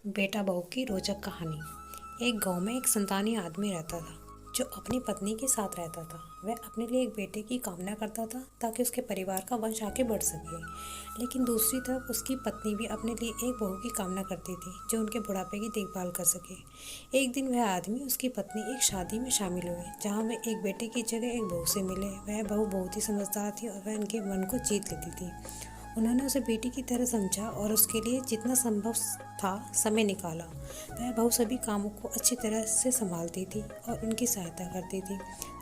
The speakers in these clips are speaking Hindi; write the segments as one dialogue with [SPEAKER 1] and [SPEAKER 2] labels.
[SPEAKER 1] बेटा बहू की रोचक कहानी। एक गांव में एक संतानी आदमी रहता था जो अपनी पत्नी के साथ रहता था। वह अपने लिए एक बेटे की कामना करता था ताकि उसके परिवार का वंश आगे बढ़ सके। लेकिन दूसरी तरफ उसकी पत्नी भी अपने लिए एक बहू की कामना करती थी जो उनके बुढ़ापे की देखभाल कर सके। एक दिन वह आदमी उसकी पत्नी एक शादी में शामिल हुए जहाँ वह एक बेटे की जगह एक बहू से मिले। वह बहू बहुत ही समझदार थी और वह उनके मन को जीत लेती थी। उन्होंने उसे बेटी की तरह समझा और उसके लिए जितना संभव था समय निकाला। वह बहू सभी कामों को अच्छी तरह से संभालती थी और उनकी सहायता करती थी।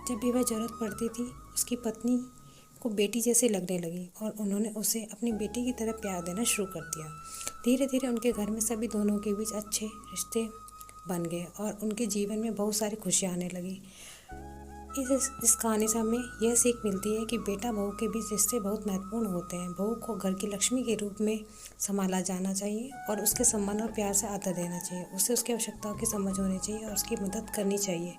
[SPEAKER 1] जब भी वह ज़रूरत पड़ती थी उसकी पत्नी को बेटी जैसे लगने लगी और उन्होंने उसे अपनी बेटी की तरह प्यार देना शुरू कर दिया। धीरे धीरे उनके घर में सभी दोनों के बीच अच्छे रिश्ते बन गए और उनके जीवन में बहुत सारी खुशियाँ आने लगी। इस कहानी से हमें यह सीख मिलती है कि बेटा बहू के बीच रिश्ते बहुत महत्वपूर्ण होते हैं। बहू को घर की लक्ष्मी के रूप में संभाला जाना चाहिए और उसके सम्मान और प्यार से आदर देना चाहिए। उसे उसकी आवश्यकताओं की समझ होनी चाहिए और उसकी मदद करनी चाहिए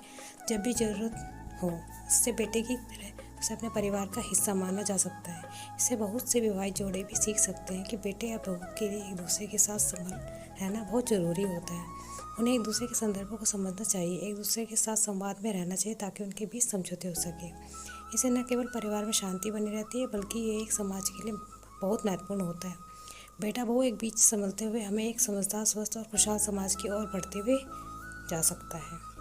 [SPEAKER 1] जब भी ज़रूरत हो। इससे बेटे की तरह उसे अपने परिवार का हिस्सा माना जा सकता है। इससे बहुत से विवाहित जोड़े भी सीख सकते हैं कि बेटे या बहू के लिए एक दूसरे के साथ संभल रहना बहुत ज़रूरी होता है। उन्हें एक दूसरे के संदर्भों को समझना चाहिए, एक दूसरे के साथ संवाद में रहना चाहिए ताकि उनके बीच समझौते हो सके। इससे न केवल परिवार में शांति बनी रहती है बल्कि ये एक समाज के लिए बहुत महत्वपूर्ण होता है। बेटा बहू एक बीच संभलते हुए हमें एक समझदार, स्वस्थ और खुशहाल समाज की ओर बढ़ते हुए जा सकता है।